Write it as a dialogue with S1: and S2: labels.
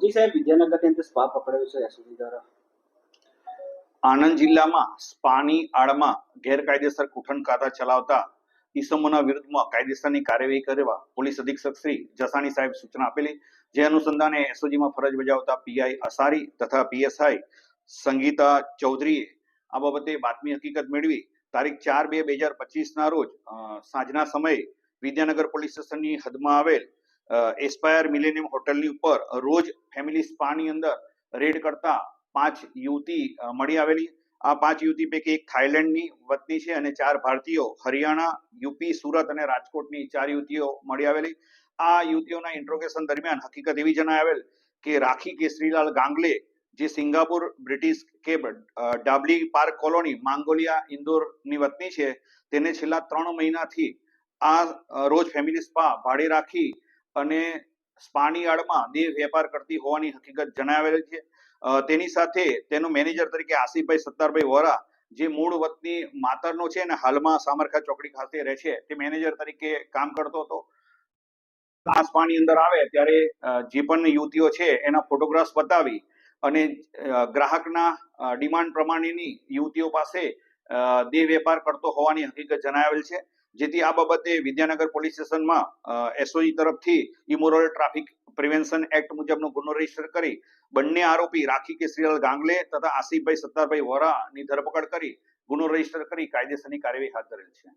S1: જી સાહેબ, વિદ્યાનગરની અંદર સ્પા પકડાયો છે એસઓજી દ્વારા.
S2: આણંદ જિલ્લામાં સ્પાની આડમાં ગેરકાયદેસર કૂટણખાતા ચલાવતા ઈસમોના વિરુદ્ધમાં કાયદેસરની કાર્યવાહી કરવા પોલીસ અધિક્ષક શ્રી જસાણી સાહેબ સૂચના આપેલી, જે અનુસંધાને એસઓજીમાં ફરજ બજાવતા પીઆઈ અસારી તથા પીએસઆઈ સંગીતા ચૌધરીએ આ બાબતે બાતમી હકીકત મેળવી તારીખ 4/2/2025 રોજ સાંજના સમયે વિદ્યાનગર પોલીસ સ્ટેશનની હદમાં આવેલ એસ્પાયર મિલેનિયમ હોટલની ઉપર રોજ ફેમિલી સ્પાની અંદર રેડ કરતા 5 યુવતી મળી આવેલી. આ 5 યુવતી પૈકી એક થાઈલેન્ડની વતની છે અને 4 ભારતીયો હરિયાણા, યુપી, સુરત અને રાજકોટની 4 યુવતીઓ મળી આવેલી. આ યુવતીઓના ઇન્ટ્રોગેશન દરમિયાન હકીકત એવી જણાવેલ કે રાખી કેસરીલાલ ગાંગલે, જે સિંગાપુર બ્રિટિશ કે ડાબલી પાર્ક કોલોની માંગોલિયા ઇન્દોરની વતની છે, તેને છેલ્લા 3 મહિનાથી આ રોજ ફેમિલી સ્પા ભાડે રાખી અને સ્પાની આડમાં દેહ વેપાર કરતી હોવાની હકીકત જણાવેલી છે. તેની સાથે તેનો મેનેજર તરીકે આસિફભાઈ સત્તારભાઈ વોરા, જે મૂળ વતની માતરનો છે અને હાલમાં સામરખા ચોકડી ખાતે રહે છે, તે મેનેજર તરીકે કામ કરતો હતો. આ સ્પાની અંદર આવે ત્યારે જે પણ યુવતીઓ છે એના ફોટોગ્રાફ્સ બતાવી અને ગ્રાહકના ડિમાન્ડ પ્રમાણેની યુવતીઓ પાસે દેહ વેપાર કરતો હોવાની હકીકત જણાવેલ છે. જેથી આ બાબતે વિદ્યાનગર પોલીસ સ્ટેશનમાં એસઓજી તરફથી ઇમોરલ ટ્રાફિક પ્રિવેન્શન એક્ટ મુજબનો ગુનો રજીસ્ટર કરી બંને આરોપી રાખી કેસરીલાલ ગાંગલે તથા આસિફભાઈ સત્તારભાઈ વોરાની ધરપકડ કરી ગુનો રજીસ્ટર કરી કાયદેસરની કાર્યવાહી હાથ ધરેલ છે.